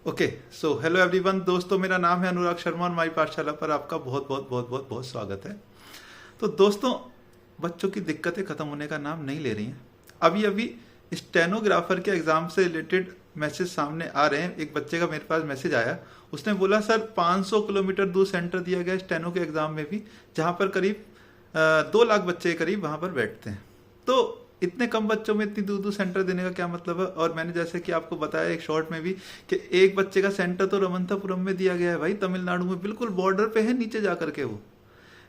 Okay so hello everyone दोस्तों, मेरा नाम है अनुराग शर्मा और हमारी पाठशाला पर आपका बहुत बहुत बहुत बहुत बहुत स्वागत है। तो दोस्तों, बच्चों की दिक्कतें खत्म होने का नाम नहीं ले रही हैं। अभी अभी स्टेनोग्राफर के एग्जाम से रिलेटेड मैसेज सामने आ रहे हैं। एक बच्चे का मेरे पास मैसेज आया, उसने बोला सर 500 किलोमीटर दूर सेंटर दिया गया स्टेनो के एग्जाम में भी, जहाँ पर करीब 2 लाख बच्चे करीब वहाँ पर बैठते हैं। तो इतने कम बच्चों में इतनी दूर दूर सेंटर देने का क्या मतलब है। और मैंने जैसे कि आपको बताया एक शॉर्ट में भी कि एक बच्चे का सेंटर तो रमंथापुरम में दिया गया है भाई, तमिलनाडु में, बिल्कुल बॉर्डर पे है नीचे जाकर के वो,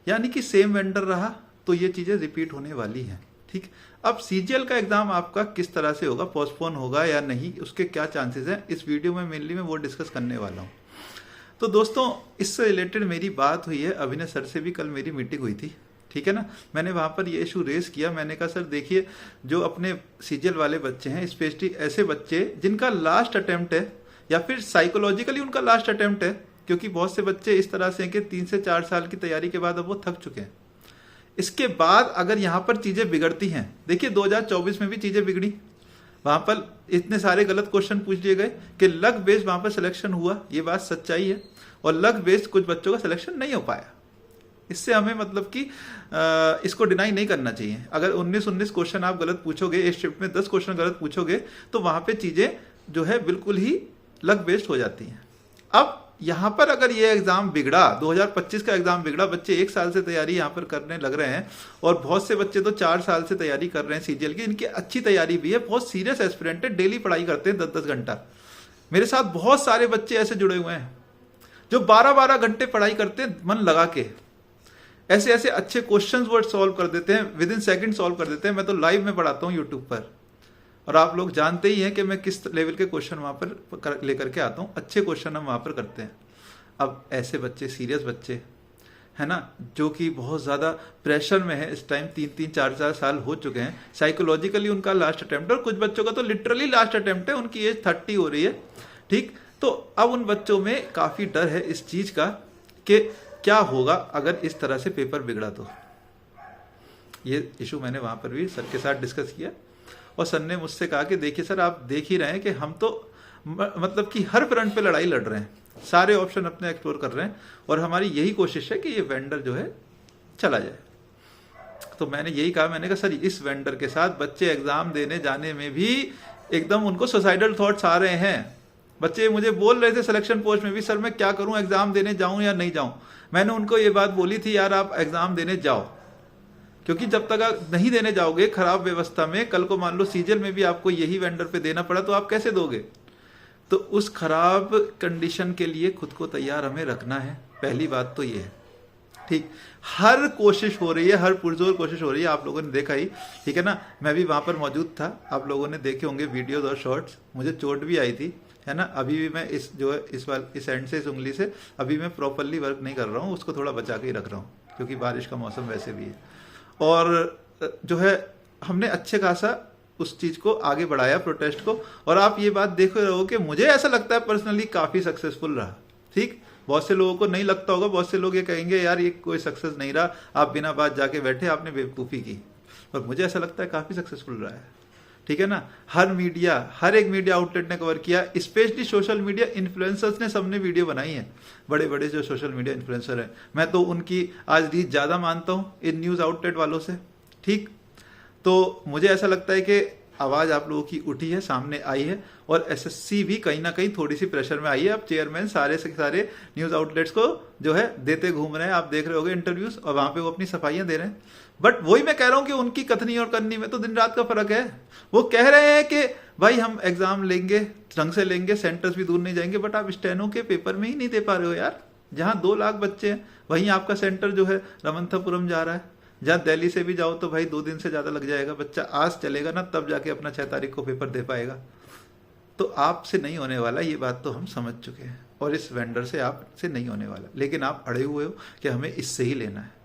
यानी कि सेम वेंडर रहा तो ये चीजें रिपीट होने वाली हैं। ठीक, अब सीजीएल का एग्जाम आपका किस तरह से होगा, पोस्टपोन होगा या नहीं, उसके क्या चांसेस हैं, इस वीडियो में मेनली मैं वो डिस्कस करने वाला हूँ। तो दोस्तों, इससे रिलेटेड मेरी बात हुई है, अभिनय सर से भी कल मेरी मीटिंग हुई थी, ठीक है ना। मैंने वहां पर ये इशू रेस किया। मैंने कहा सर देखिए, जो अपने सीजीएल वाले बच्चे हैं, स्पेशली ऐसे बच्चे जिनका लास्ट अटेम्प्ट है या फिर साइकोलॉजिकली उनका लास्ट अटेम्प्ट है, क्योंकि बहुत से बच्चे इस तरह से हैं कि 3 से 4 साल की तैयारी के बाद अब वो थक चुके हैं। इसके बाद अगर यहाँ पर चीजें बिगड़ती हैं, देखिए 2024 में भी चीजें बिगड़ी, वहां पर इतने सारे गलत क्वेश्चन पूछ लिए गए कि लक बेस्ड वहां पर सिलेक्शन हुआ, ये बात सच्चाई है, और लक बेस्ड कुछ बच्चों का सिलेक्शन नहीं हो पाया। इससे हमें मतलब कि इसको डिनाई नहीं करना चाहिए। अगर 19 क्वेश्चन आप गलत पूछोगे, एक शिफ्ट में 10 क्वेश्चन गलत पूछोगे, तो वहां पे चीजें जो है बिल्कुल ही लक बेस्ड हो जाती हैं। अब यहां पर अगर ये एग्जाम बिगड़ा, 2025 का एग्जाम बिगड़ा, बच्चे 1 साल से तैयारी यहां पर करने लग रहे हैं, और बहुत से बच्चे तो 4 साल से तैयारी कर रहे हैं सीजीएल की, इनकी अच्छी तैयारी भी है, बहुत सीरियस एस्पिरेंट है, डेली पढ़ाई करते हैं 10-10 घंटा। मेरे साथ बहुत सारे बच्चे ऐसे जुड़े हुए हैं जो 12-12 घंटे पढ़ाई करते हैं मन लगा के, ऐसे ऐसे अच्छे क्वेश्चंस वो सॉल्व कर देते हैं, विद इन सेकंड सॉल्व कर देते हैं। मैं तो लाइव में पढ़ाता हूँ यूट्यूब पर, और आप लोग जानते ही हैं कि मैं किस लेवल के क्वेश्चन वहां पर लेकर के आता हूँ। अच्छे क्वेश्चन हम वहां पर करते हैं। अब ऐसे बच्चे, सीरियस बच्चे है ना, जो कि बहुत ज्यादा प्रेशर में है इस टाइम, 3-3, 4-4 साल हो चुके हैं, साइकोलॉजिकली उनका लास्ट अटेम्प्ट, और कुछ बच्चों का तो लिटरली लास्ट अटेम्प्ट है, उनकी एज 30 हो रही है। ठीक, तो अब उन बच्चों में काफी डर है इस चीज का कि क्या होगा अगर इस तरह से पेपर बिगड़ा। तो ये इशू मैंने वहां पर भी सर के साथ डिस्कस किया, और सर ने मुझसे कहा कि देखिए सर, आप देख ही रहे हैं कि हम तो मतलब कि हर फ्रंट पे लड़ाई लड़ रहे हैं, सारे ऑप्शन अपने एक्सप्लोर कर रहे हैं, और हमारी यही कोशिश है कि ये वेंडर जो है चला जाए। तो मैंने यही कहा, मैंने कहा सर इस वेंडर के साथ बच्चे एग्जाम देने जाने में भी एकदम उनको सुसाइडल थॉट्स आ रहे हैं। बच्चे मुझे बोल रहे थे सिलेक्शन पोस्ट में भी, सर मैं क्या करूं, एग्जाम देने जाऊं या नहीं जाऊं। मैंने उनको ये बात बोली थी, यार आप एग्जाम देने जाओ, क्योंकि जब तक आप नहीं देने जाओगे खराब व्यवस्था में, कल को मान लो सीजीएल में भी आपको यही वेंडर पे देना पड़ा तो आप कैसे दोगे। तो उस खराब कंडीशन के लिए खुद को तैयार हमें रखना है, पहली बात तो ये है। ठीक, हर कोशिश हो रही है, हर पुरजोर कोशिश हो रही है, आप लोगों ने देखा ही, ठीक है ना। मैं भी वहां पर मौजूद था, आप लोगों ने देखे होंगे वीडियोज और शॉर्ट्स। मुझे चोट भी आई थी, है ना। अभी भी मैं इस जो है इस एंड से, इस उंगली से अभी मैं प्रॉपरली वर्क नहीं कर रहा हूँ, उसको थोड़ा बचा के ही रख रहा हूँ, क्योंकि बारिश का मौसम वैसे भी है। और जो है हमने अच्छे खासा उस चीज को आगे बढ़ाया, प्रोटेस्ट को, और आप ये बात देख रहे हो कि मुझे ऐसा लगता है पर्सनली काफी सक्सेसफुल रहा। ठीक, बहुत से लोगों को नहीं लगता होगा, बहुत से लोग ये कहेंगे यार ये कोई सक्सेस नहीं रहा, आप बिना बात जाके बैठे, आपने बेवकूफी की, पर मुझे ऐसा लगता है काफी सक्सेसफुल रहा है। ठीक है ना। हर मीडिया, हर एक मीडिया आउटलेट ने कवर किया, स्पेशली सोशल मीडिया इन्फ्लुएंसर्स ने, सबने वीडियो बनाई है, बड़े बड़े जो सोशल मीडिया इन्फ्लुएंसर हैं। मैं तो उनकी आज रीच ज्यादा मानता हूं इन न्यूज आउटलेट वालों से। ठीक, तो मुझे ऐसा लगता है कि आवाज आप लोगों की उठी है, सामने आई है, और एसएससी भी कहीं ना कहीं थोड़ी सी प्रेशर में आई है। अब चेयरमैन सारे से सारे न्यूज आउटलेट्स को जो है देते घूम रहे हैं, आप देख रहे होगे इंटरव्यूज, और वहां पे वो अपनी सफाइयां दे रहे हैं। बट वही मैं कह रहा हूं कि उनकी कथनी और करनी में तो दिन रात का फर्क है। वो कह रहे हैं कि भाई हम एग्जाम लेंगे, ढंग से लेंगे, सेंटर्स भी दूर नहीं जाएंगे, बट आप स्टेनो के पेपर में ही नहीं दे पा रहे हो यार। जहां 2 लाख बच्चे हैं, वहीं आपका सेंटर जो है रमंथापुरम जा रहा है, जहां दिल्ली से भी जाओ तो भाई 2 दिन से ज्यादा लग जाएगा। बच्चा आज चलेगा ना, तब जाके अपना 6 तारीख को पेपर दे पाएगा। तो आपसे नहीं होने वाला, ये बात तो हम समझ चुके हैं, और इस वेंडर से आपसे नहीं होने वाला, लेकिन आप अड़े हुए हो कि हमें इससे ही लेना है।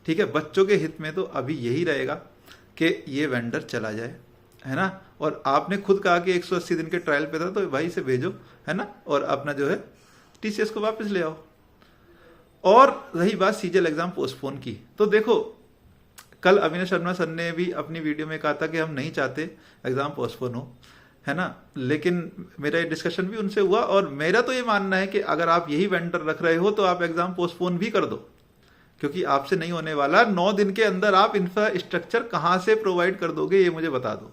ठीक है, बच्चों के हित में तो अभी यही रहेगा कि ये वेंडर चला जाए, है ना। और आपने खुद कहा कि 180 दिन के ट्रायल पे था, तो भाई से भेजो, है ना, और अपना जो है टीसीएस को वापस ले आओ। और रही बात सीजीएल एग्जाम पोस्टपोन की, तो देखो कल अभिनय शर्मा सर ने भी अपनी वीडियो में कहा था कि हम नहीं चाहते एग्जाम पोस्टपोन हो, है ना। लेकिन मेरा ये डिस्कशन भी उनसे हुआ और मेरा तो ये मानना है कि अगर आप यही वेंडर रख रहे हो तो आप एग्जाम पोस्टपोन भी कर दो, क्योंकि आपसे नहीं होने वाला। 9 दिन के अंदर आप इंफ्रास्ट्रक्चर कहां से प्रोवाइड कर दोगे ये मुझे बता दो।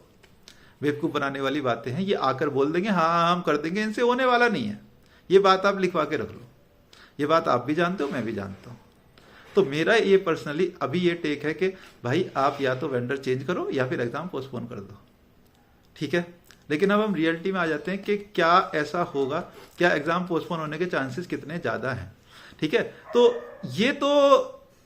बेवकूफ बनाने वाली बातें हैं, ये आकर बोल देंगे हाँ हम कर देंगे, इनसे होने वाला नहीं है। ये बात आप लिखवा के रख लो, ये बात आप भी जानते हो, मैं भी जानता हूं। तो मेरा ये पर्सनली अभी ये टेक है कि भाई आप या तो वेंडर चेंज करो या फिर एग्जाम पोस्टपोन कर दो, ठीक है। लेकिन अब हम रियलिटी में आ जाते हैं कि क्या ऐसा होगा, क्या एग्जाम पोस्टपोन होने के चांसेस कितने ज्यादा हैं, ठीक है। तो ये तो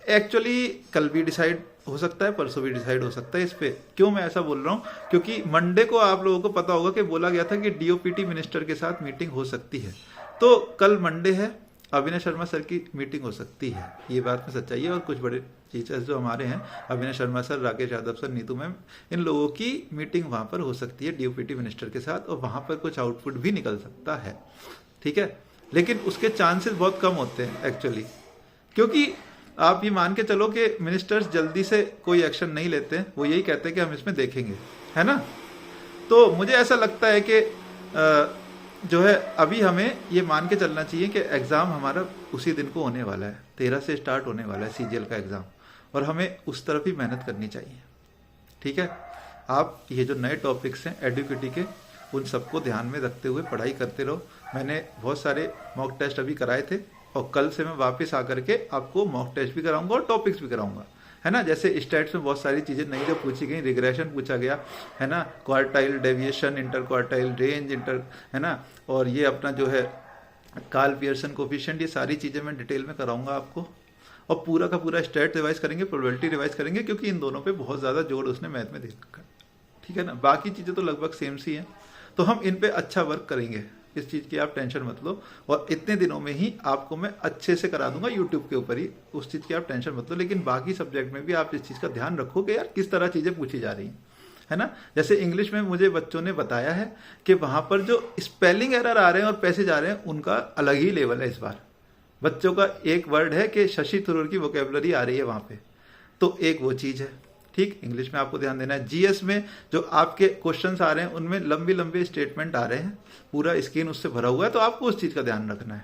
एक्चुअली कल भी डिसाइड हो सकता है, परसों भी डिसाइड हो सकता है इस पे। क्यों मैं ऐसा बोल रहा हूं, क्योंकि मंडे को आप लोगों को पता होगा कि बोला गया था कि डीओपीटी मिनिस्टर के साथ मीटिंग हो सकती है। तो कल मंडे है, अविनाश शर्मा सर की मीटिंग हो सकती है, ये बात में सच्चाई है। और कुछ बड़े टीचर्स जो हमारे हैं, Avinash Sharma sir, Rakesh Yadav sir, Neetu ma'am, इन लोगों की मीटिंग वहां पर हो सकती है डीओपीटी मिनिस्टर के साथ, और वहां पर कुछ आउटपुट भी निकल सकता है, ठीक है। लेकिन उसके चांसेस बहुत कम होते हैं एक्चुअली, क्योंकि आप ये मान के चलो कि मिनिस्टर्स जल्दी से कोई एक्शन नहीं लेते हैं, वो यही कहते हैं कि हम इसमें देखेंगे, है ना। तो मुझे ऐसा लगता है कि जो है अभी हमें ये मान के चलना चाहिए कि एग्ज़ाम हमारा उसी दिन को होने वाला है, 13 से स्टार्ट होने वाला है सीजीएल का एग्ज़ाम, और हमें उस तरफ ही मेहनत करनी चाहिए, ठीक है। आप ये जो नए टॉपिक्स हैं एडुकेटी के, उन सबको ध्यान में रखते हुए पढ़ाई करते रहो। मैंने बहुत सारे मॉक टेस्ट अभी कराए थे, और कल से मैं वापस आकर के आपको मॉक टेस्ट भी कराऊंगा और टॉपिक्स भी कराऊंगा, है ना। जैसे स्टैट्स में बहुत सारी चीजें नई जो पूछी गई, रिग्रेशन पूछा गया, है ना, quartile deviation, inter quartile range, inter, है ना, और ये अपना जो है कार्ल पियर्सन कोफिशिएंट, ये सारी चीजें मैं डिटेल में कराऊंगा आपको। और पूरा का पूरा स्टैट रिवाइज करेंगे, प्रोबेबिलिटी रिवाइज करेंगे, क्योंकि इन दोनों पे बहुत ज्यादा जोर उसने मैथ में दे रखा है, ठीक है ना। बाकी चीजें तो लगभग सेम सी हैं, तो हम इन पे अच्छा वर्क करेंगे, इस चीज की आप टेंशन मत लो। और इतने दिनों में ही आपको मैं अच्छे से करा दूंगा यूट्यूब के ऊपर ही, उस चीज की आप टेंशन मत लो। लेकिन बाकी सब्जेक्ट में भी आप इस चीज का ध्यान रखो कि यार किस तरह चीजें पूछी जा रही हैं, है ना। जैसे इंग्लिश में मुझे बच्चों ने बताया है कि वहां पर जो स्पेलिंग एरर आ रहे हैं और पैसेज आ रहे हैं, उनका अलग ही लेवल है इस बार। बच्चों का एक वर्ड है कि शशि थरूर की वोकेबलरी आ रही है वहां पे, तो एक वो चीज है, ठीक। इंग्लिश में आपको ध्यान देना है। जीएस में जो आपके क्वेश्चंस आ रहे हैं उनमें लंबी लंबी स्टेटमेंट आ रहे हैं, पूरा स्क्रीन उससे भरा हुआ है, तो आपको उस चीज का ध्यान रखना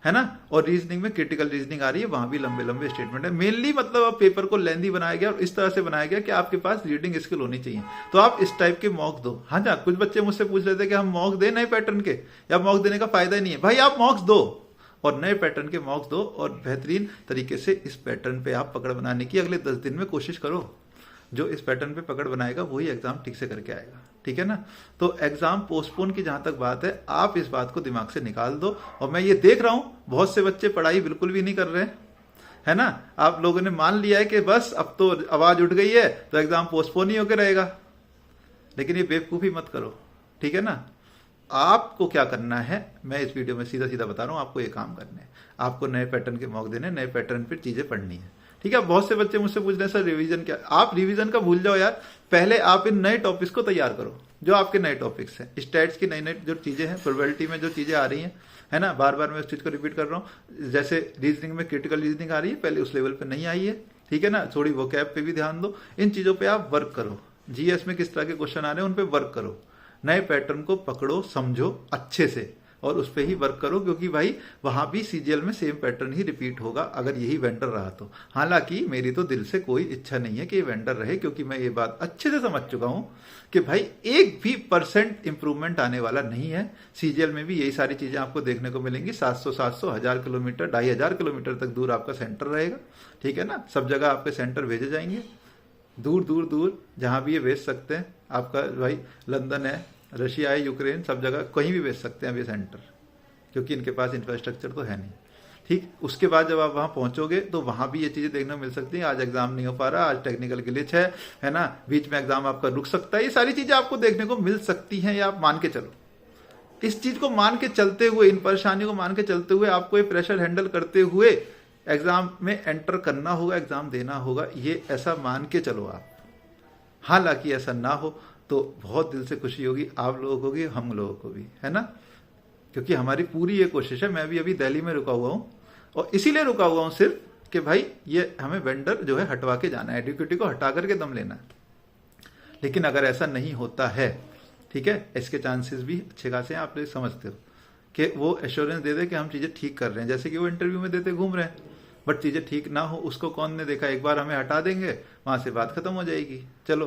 है ना। और रीजनिंग में क्रिटिकल रीजनिंग आ रही है, वहां भी लंबे लंबे स्टेटमेंट है। मेनली मतलब अब पेपर को लेंदी बनाया गया और इस तरह से बनाया गया कि आपके पास रीडिंग स्किल होनी चाहिए, तो आप इस टाइप के मॉक दो। हाँ जी, कुछ बच्चे मुझसे पूछ रहे थे कि हम मॉक दें नए पैटर्न के, या मॉक देने का फायदा ही नहीं है। भाई आप मॉक्स दो और नए पैटर्न के मॉक्स दो, और बेहतरीन तरीके से इस पैटर्न पे आप पकड़ बनाने की अगले 10 दिन में कोशिश करो। जो इस पैटर्न पे पकड़ बनाएगा वही एग्जाम ठीक से करके आएगा, ठीक है ना। तो एग्जाम पोस्टपोन की जहां तक बात है, आप इस बात को दिमाग से निकाल दो। और मैं ये देख रहा हूं बहुत से बच्चे पढ़ाई बिल्कुल भी नहीं कर रहे हैं, है ना। आप लोगों ने मान लिया है कि बस अब तो आवाज उठ गई है तो एग्जाम पोस्टपोन ही होकर रहेगा, लेकिन ये बेवकूफी मत करो, ठीक है ना। आपको क्या करना है, मैं इस वीडियो में सीधा सीधा बता रहा हूं, आपको ये काम करने हैं। आपको नए पैटर्न के मॉक देने, नए पैटर्न पर चीजें पढ़नी है, ठीक है। बहुत से बच्चे मुझसे पूछ रहे हैं सर रिवीजन क्या। आप रिवीजन का भूल जाओ यार, पहले आप इन नए टॉपिक्स को तैयार करो, जो आपके नए टॉपिक्स हैं। स्टैट्स की नई नई जो चीजें हैं, प्रोबेबिलिटी में जो चीजें आ रही हैं, है ना, बार बार मैं उस चीज को रिपीट कर रहा हूँ। जैसे रीजनिंग में क्रिटिकल रीजनिंग आ रही है, पहले उस लेवल पे नहीं आई है, ठीक है ना। थोड़ी वोकैब पे भी ध्यान दो, इन चीजों पे आप वर्क करो। जीएस में किस तरह के क्वेश्चन आ रहे हैं उन पे वर्क करो, नए पैटर्न को पकड़ो, समझो अच्छे से, और उस पर ही वर्क करो, क्योंकि भाई वहां भी सीजीएल में सेम पैटर्न ही रिपीट होगा अगर यही वेंडर रहा तो। हालांकि मेरी तो दिल से कोई इच्छा नहीं है कि ये वेंडर रहे, क्योंकि मैं ये बात अच्छे से समझ चुका हूं कि भाई 1% इंप्रूवमेंट आने वाला नहीं है। सीजीएल में भी यही सारी चीजें आपको देखने को मिलेंगी। 700 1000 किलोमीटर, 2500 किलोमीटर तक दूर आपका सेंटर रहेगा, ठीक है ना। सब जगह आपके सेंटर भेजे जाएंगे, दूर दूर दूर जहां भी ये भेज सकते हैं। आपका भाई लंदन है, रशिया है, यूक्रेन, सब जगह कहीं भी भेज सकते हैं अब ये सेंटर, क्योंकि इनके पास इंफ्रास्ट्रक्चर तो है नहीं, ठीक। उसके बाद जब आप वहां पहुंचोगे तो वहां भी ये चीजें देखने को मिल सकती हैं। आज एग्जाम नहीं हो पा रहा, आज टेक्निकल ग्लिच है ना, बीच में एग्जाम आपका रुक सकता है, ये सारी चीजें आपको देखने को मिल सकती हैं। या आप मान के चलो, इस चीज को मान के चलते हुए, इन परेशानियों को मान के चलते हुए, आपको ये प्रेशर हैंडल करते हुए एग्जाम में एंटर करना होगा, एग्जाम देना होगा, ये ऐसा मान के चलो आप। हालांकि ऐसा ना हो तो बहुत दिल से खुशी होगी आप लोगों को भी, हम लोगों को भी, है ना। क्योंकि हमारी पूरी ये कोशिश है। मैं भी अभी दिल्ली में रुका हुआ हूं, और इसीलिए रुका हुआ हूं सिर्फ कि भाई ये हमें वेंडर जो है हटवा के जाना है, एडुकेटी को हटा करके दम लेना है। लेकिन अगर ऐसा नहीं होता है ठीक है, इसके चांसेस भी अच्छे खासे हैं, आप लोग समझते हो कि वो एश्योरेंस दे दे कि हम चीज़ें ठीक कर रहे हैं, जैसे कि वो इंटरव्यू में देते घूम रहे हैं, बट चीज़ें ठीक ना हो उसको कौन ने देखा, एक बार हमें हटा देंगे वहां से बात खत्म हो जाएगी। चलो,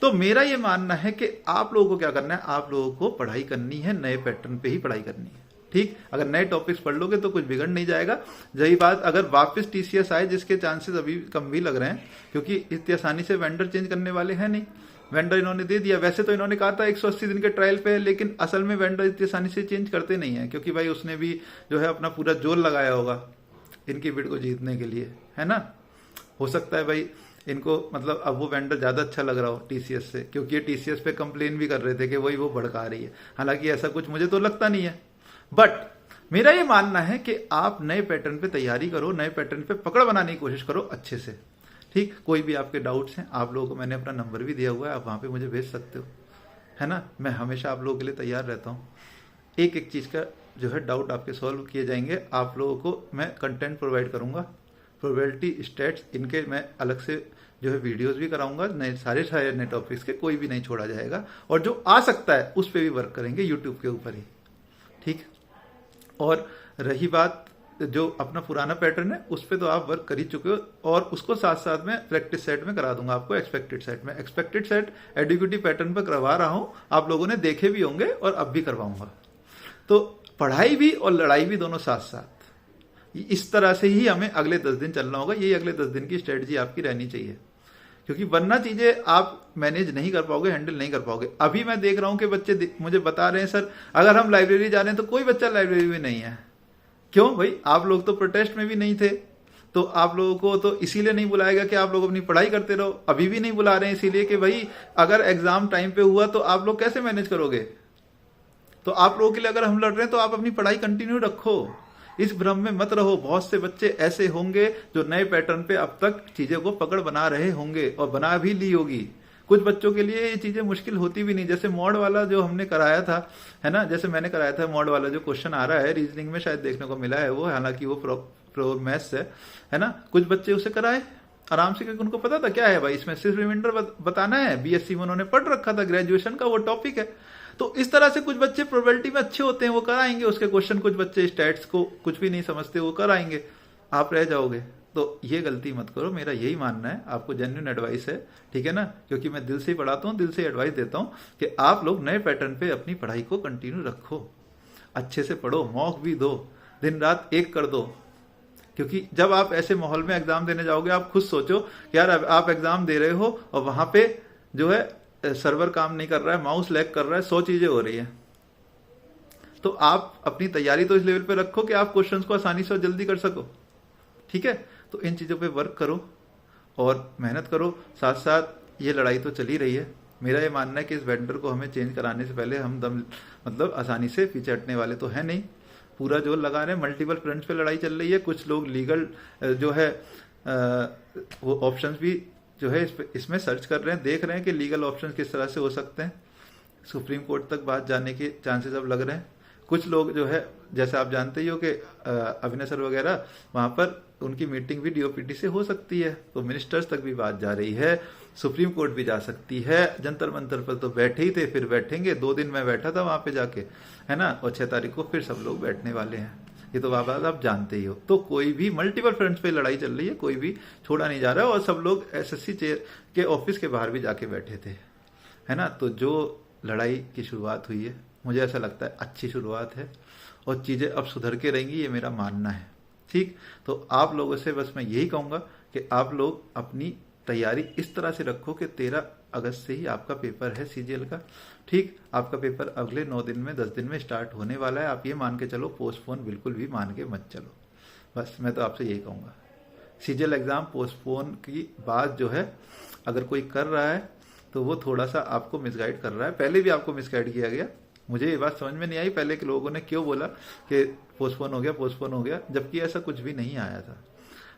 तो मेरा ये मानना है कि आप लोगों को क्या करना है, आप लोगों को पढ़ाई करनी है, नए पैटर्न पे ही पढ़ाई करनी है। ठीक, अगर नए टॉपिक्स पढ़ लोगे तो कुछ बिगड़ नहीं जाएगा। यही बात अगर वापस टीसीएस आए, जिसके चांसेस अभी कम भी लग रहे हैं, क्योंकि इतनी आसानी से वेंडर चेंज करने वाले हैं नहीं। वेंडर इन्होंने दे दिया, वैसे तो इन्होंने कहा था 180 दिन के ट्रायल पे है, लेकिन असल में वेंडर इतनी आसानी से चेंज करते नहीं है, क्योंकि भाई उसने भी जो है अपना पूरा जोर लगाया होगा इनकी बिड को जीतने के लिए, है ना। हो सकता है भाई इनको मतलब अब वो वेंडर ज्यादा अच्छा लग रहा हो टीसीएस से, क्योंकि ये टीसीएस पे कंप्लेन भी कर रहे थे कि वही वो भड़का रही है। हालांकि ऐसा कुछ मुझे तो लगता नहीं है, बट मेरा ये मानना है कि आप नए पैटर्न पे तैयारी करो, नए पैटर्न पे पकड़ बनाने की कोशिश करो अच्छे से। ठीक, कोई भी आपके डाउट्स हैं, आप लोगों को मैंने अपना नंबर भी दिया हुआ है, आप वहां पे मुझे भेज सकते हो, है ना। मैं हमेशा आप लोगों के लिए तैयार रहता हूँ। एक एक चीज का जो है डाउट आपके सॉल्व किए जाएंगे। आप लोगों को मैं कंटेंट प्रोवाइड करूंगा, प्रोबेबिलिटी स्टेट्स इनके मैं अलग से जो है वीडियोस भी कराऊंगा, नए सारे नए टॉपिक्स के, कोई भी नहीं छोड़ा जाएगा। और जो आ सकता है उस पर भी वर्क करेंगे यूट्यूब के ऊपर ही। ठीक, और रही बात जो अपना पुराना पैटर्न है उस पर तो आप वर्क कर ही चुके हो, और उसको साथ साथ में प्रैक्टिस सेट में करा दूंगा आपको। एक्सपेक्टेड सेट में, एक्सपेक्टेड सेट एडुकेटिव पैटर्न पर करवा रहा हूं, आप लोगों ने देखे भी होंगे और अब भी करवाऊंगा। तो पढ़ाई भी और लड़ाई भी दोनों साथ साथ, इस तरह से ही हमें अगले 10 दिन चलना होगा। यही अगले 10 दिन की स्ट्रेटजी आपकी रहनी चाहिए, क्योंकि वरना चीजें आप मैनेज नहीं कर पाओगे, हैंडल नहीं कर पाओगे। अभी मैं देख रहा हूं कि बच्चे मुझे बता रहे हैं सर अगर हम लाइब्रेरी जा रहे हैं तो कोई बच्चा लाइब्रेरी में नहीं है। क्यों भाई, आप लोग तो प्रोटेस्ट में भी नहीं थे, तो आप लोगों को तो इसीलिए नहीं बुलाएगा कि आप लोग अपनी पढ़ाई करते रहो। अभी भी नहीं बुला रहे हैं इसीलिए कि भाई अगर एग्जाम टाइम पे हुआ तो आप लोग कैसे मैनेज करोगे। तो आप लोगों के लिए अगर हम लड़ रहे हैं तो आप अपनी पढ़ाई कंटिन्यू रखो, इस भ्रम में मत रहो। बहुत से बच्चे ऐसे होंगे जो नए पैटर्न पे अब तक चीजें को पकड़ बना रहे होंगे और बना भी ली होगी। कुछ बच्चों के लिए ये चीजें मुश्किल होती भी नहीं, जैसे मॉड वाला जो हमने कराया था, है ना, जैसे मैंने कराया था मॉड वाला जो क्वेश्चन आ रहा है रीजनिंग में शायद देखने को मिला है वो, हालांकि वो प्रो मैथ्स है ना। कुछ बच्चे उसे कराए आराम से, क्योंकि उनको पता था क्या है भाई इसमें सिर्फ रिमाइंडर बताना है। बीएससी में उन्होंने पढ़ रखा था, ग्रेजुएशन का वो टॉपिक है। तो इस तरह से कुछ बच्चे प्रोबेबिलिटी में अच्छे होते हैं, वो कराएंगे उसके क्वेश्चन। कुछ बच्चे स्टैट्स को कुछ भी नहीं समझते, वो कराएंगे, आप रह जाओगे। तो ये गलती मत करो, मेरा यही मानना है। आपको जेन्युइन एडवाइस है, ठीक है ना, क्योंकि मैं दिल से ही पढ़ाता हूँ, दिल से एडवाइस देता हूँ कि आप लोग नए पैटर्न पे अपनी पढ़ाई को कंटिन्यू रखो, अच्छे से पढ़ो, मॉक भी दो, दिन रात एक कर दो। क्योंकि जब आप ऐसे माहौल में एग्जाम देने जाओगे, आप खुद सोचो कि यार आप एग्जाम दे रहे हो और वहां पे जो है सर्वर काम नहीं कर रहा है, माउस लैग कर रहा है, 100 चीजें हो रही है। तो आप अपनी तैयारी तो इस लेवल पे रखो कि आप क्वेश्चंस को आसानी से और जल्दी कर सको। ठीक है, तो इन चीजों पे वर्क करो और मेहनत करो। साथ साथ ये लड़ाई तो चली रही है। मेरा ये मानना है कि इस वेंडर को हमें चेंज कराने से पहले हम मतलब आसानी से पीछे हटने वाले तो है नहीं, पूरा जोर लगा रहे हैं। मल्टीपल फ्रंट्स पे लड़ाई चल रही है। कुछ लोग लीगल जो है वो ऑप्शंस भी जो है इसमें सर्च कर रहे हैं, देख रहे हैं कि लीगल ऑप्शंस किस तरह से हो सकते हैं। सुप्रीम कोर्ट तक बात जाने के चांसेस अब लग रहे हैं। कुछ लोग जो है जैसे आप जानते ही हो कि अभिनय सर वगैरह वहां पर उनकी मीटिंग भी डीओपीटी से हो सकती है, तो मिनिस्टर्स तक भी बात जा रही है, सुप्रीम कोर्ट भी जा सकती है। जंतर मंतर पर तो बैठे ही थे, फिर बैठेंगे। 2 दिन मैं बैठा था वहां पे जाके, है ना, और 6 तारीख को फिर सब लोग बैठने वाले हैं। ये तो बात आप जानते ही हो। तो कोई भी मल्टीपल फ्रंट्स पे लड़ाई चल रही है, कोई भी छोड़ा नहीं जा रहा है। और सब लोग एसएससी चेयर के ऑफिस के बाहर भी जाके बैठे थे, है ना। तो जो लड़ाई की शुरुआत हुई है, मुझे ऐसा लगता है अच्छी शुरुआत है और चीजें अब सुधर के रहेंगी, ये मेरा मानना है। ठीक, तो आप लोगों से बस मैं यही कहूंगा कि आप लोग अपनी तैयारी इस तरह से रखो कि 13 अगस्त से ही आपका पेपर है सीजीएल का। ठीक, आपका पेपर अगले 9 दिन में 10 दिन में स्टार्ट होने वाला है। आप ये मान के चलो, पोस्टपोन बिल्कुल भी मान के मत चलो। बस मैं तो आपसे यही कहूंगा। सीजीएल एग्जाम पोस्टपोन की बात जो है अगर कोई कर रहा है तो वो थोड़ा सा आपको मिसगाइड कर रहा है। पहले भी आपको मिसगाइड किया गया, मुझे ये बात समझ में नहीं आई पहले के लोगों ने क्यों बोला कि पोस्टपोन हो गया, जबकि ऐसा कुछ भी नहीं आया था।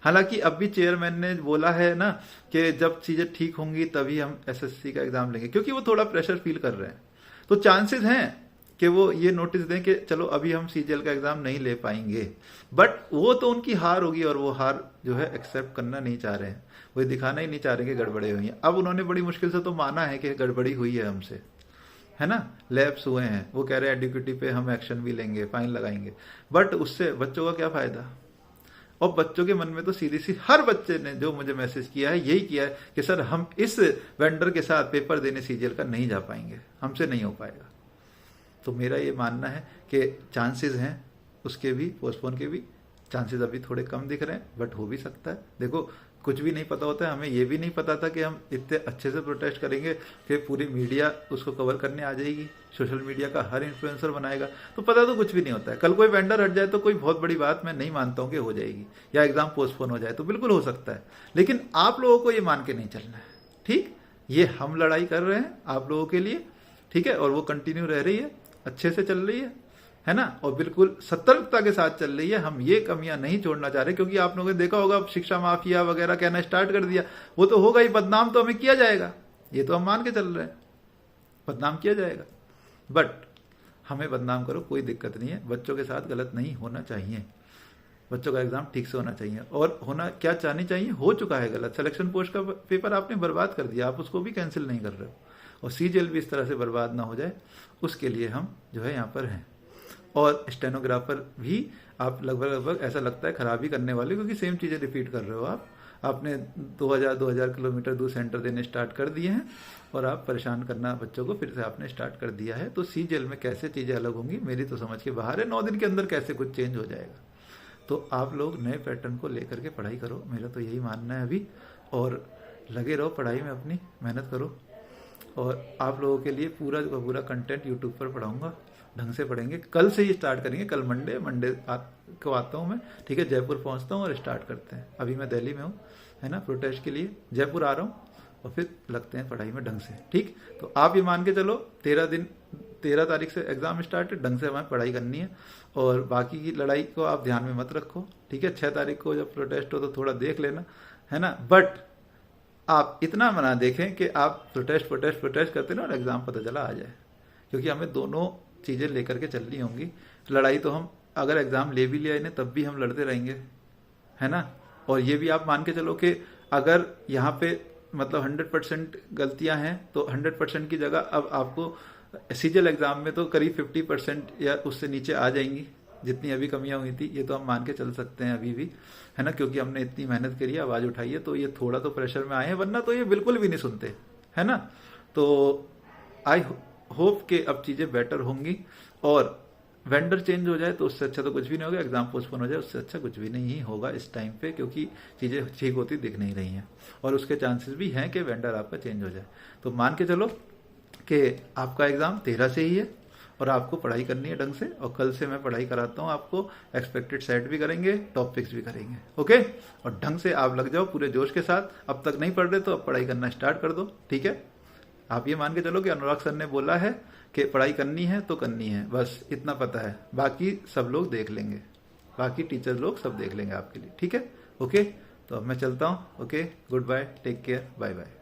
हालांकि अब भी चेयरमैन ने बोला है ना कि जब चीजें ठीक होंगी तभी हम एसएससी का एग्जाम लेंगे, क्योंकि वो थोड़ा प्रेशर फील कर रहे हैं। तो चांसेस हैं कि वो ये नोटिस दें कि चलो अभी हम सीजीएल का एग्जाम नहीं ले पाएंगे, बट वो तो उनकी हार होगी और वो हार जो है एक्सेप्ट करना नहीं चाह रहे हैं, वो दिखाना ही नहीं चाह रहे कि गड़बड़ी हुई है। अब उन्होंने बड़ी मुश्किल से तो माना है कि गड़बड़ी हुई है हमसे, है ना, लैप्स हुए हैं, वो कह रहे हैं एडिक्विटी पे हम एक्शन भी लेंगे, फाइन लगाएंगे, बट उससे बच्चों का क्या फायदा। और बच्चों के मन में तो सीधी सी, हर बच्चे ने जो मुझे मैसेज किया है यही किया है कि सर हम इस वेंडर के साथ पेपर देने सीजीएल का नहीं जा पाएंगे, हमसे नहीं हो पाएगा। तो मेरा ये मानना है कि चांसेस हैं उसके भी, पोस्टपोन के भी चांसेस अभी थोड़े कम दिख रहे हैं, बट हो भी सकता है। देखो कुछ भी नहीं पता होता है, हमें ये भी नहीं पता था कि हम इतने अच्छे से प्रोटेस्ट करेंगे कि पूरी मीडिया उसको कवर करने आ जाएगी, सोशल मीडिया का हर इन्फ्लुएंसर बनाएगा, तो पता तो कुछ भी नहीं होता है। कल कोई वेंडर हट जाए तो कोई बहुत बड़ी बात मैं नहीं मानता हूँ कि हो जाएगी, या एग्जाम पोस्टपोन हो जाए तो बिल्कुल हो सकता है, लेकिन आप लोगों को ये मान के नहीं चलना है, ठीक। ये हम लड़ाई कर रहे हैं आप लोगों के लिए, ठीक है, और वो कंटिन्यू रह रही है, अच्छे से चल रही है ना, और बिल्कुल सतर्कता के साथ चल रही है। हम ये कमियां नहीं छोड़ना चाह रहे, क्योंकि आप लोगों ने देखा होगा शिक्षा माफिया वगैरह कहना स्टार्ट कर दिया, वो तो होगा ही, बदनाम तो हमें किया जाएगा, ये तो हम मान के चल रहे हैं, बदनाम किया जाएगा। बट हमें बदनाम करो, कोई दिक्कत नहीं है, बच्चों के साथ गलत नहीं होना चाहिए, बच्चों का एग्जाम ठीक से होना चाहिए। और होना क्या चाहनी चाहिए, हो चुका है गलत, सिलेक्शन पोस्ट का पेपर आपने बर्बाद कर दिया, आप उसको भी कैंसिल नहीं कर रहे हो, और सीजीएल भी इस तरह से बर्बाद ना हो जाए, उसके लिए हम जो है यहाँ पर हैं। और स्टेनोग्राफर भी आप लगभग ऐसा लगता है खराब ही करने वाले, क्योंकि सेम चीज़ें रिपीट कर रहे हो आपने 2000 किलोमीटर दूर सेंटर देने स्टार्ट कर दिए हैं, और आप परेशान करना बच्चों को फिर से आपने स्टार्ट कर दिया है। तो सीजीएल में कैसे चीज़ें अलग होंगी मेरी तो समझ के बाहर है, 9 दिन के अंदर कैसे कुछ चेंज हो जाएगा। तो आप लोग नए पैटर्न को लेकर के पढ़ाई करो, मेरा तो यही मानना है अभी, और लगे रहो पढ़ाई में, अपनी मेहनत करो। और आप लोगों के लिए पूरा का पूरा कंटेंट यूट्यूब पर पढ़ाऊंगा, ढंग से पढ़ेंगे, कल से ही स्टार्ट करेंगे, कल मंडे को आता हूँ मैं, ठीक है, जयपुर पहुँचता हूँ और स्टार्ट करते हैं। अभी मैं दिल्ली में हूँ, है ना, प्रोटेस्ट के लिए जयपुर आ रहा हूँ, और फिर लगते हैं पढ़ाई में ढंग से, ठीक। तो आप ये मान के चलो 13 तारीख से एग्जाम स्टार्ट है, ढंग से हमें पढ़ाई करनी है, और बाकी की लड़ाई को आप ध्यान में मत रखो, ठीक है। 6 तारीख को जब प्रोटेस्ट हो तो थोड़ा देख लेना, है ना, बट आप इतना मना देखें कि आप प्रोटेस्ट करते ना और एग्जाम पता चला आ जाए, क्योंकि हमें दोनों चीज़ें लेकर के चलनी होंगी। लड़ाई तो हम अगर एग्जाम ले भी लिया इन्हें तब भी हम लड़ते रहेंगे, है ना। और ये भी आप मान के चलो कि अगर यहाँ पे मतलब 100% गलतियां हैं तो 100% की जगह अब आपको सीजीएल एग्जाम में तो करीब 50% या उससे नीचे आ जाएंगी, जितनी अभी कमियां हुई थी, ये तो हम मान के चल सकते हैं अभी भी, है ना, क्योंकि हमने इतनी मेहनत करी है, आवाज उठाई है, तो ये थोड़ा तो प्रेशर में आए हैं, वरना तो ये बिल्कुल भी नहीं सुनते, है ना। तो आई होप कि अब चीजें बेटर होंगी, और वेंडर चेंज हो जाए तो उससे अच्छा तो कुछ भी नहीं होगा, एग्जाम पोस्टपोन हो जाए उससे अच्छा कुछ भी नहीं होगा इस टाइम पे, क्योंकि चीजें ठीक होती दिख नहीं रही हैं, और उसके चांसेस भी हैं कि वेंडर आपका चेंज हो जाए। तो मान के चलो कि आपका एग्जाम 13 से ही है, और आपको पढ़ाई करनी है ढंग से, और कल से मैं पढ़ाई कराता हूँ आपको, एक्सपेक्टेड सेट भी करेंगे, टॉप फिक्स भी करेंगे, ओके। और ढंग से आप लग जाओ पूरे जोश के साथ, अब तक नहीं पढ़ रहे तो अब पढ़ाई करना स्टार्ट कर दो, ठीक है। आप ये मान के चलो कि अनुराग सर ने बोला है कि पढ़ाई करनी है तो करनी है, बस इतना पता है, बाकी सब लोग देख लेंगे, बाकी टीचर लोग सब देख लेंगे आपके लिए, ठीक है, ओके। तो अब मैं चलता हूँ, okay, good bye, take care, bye bye.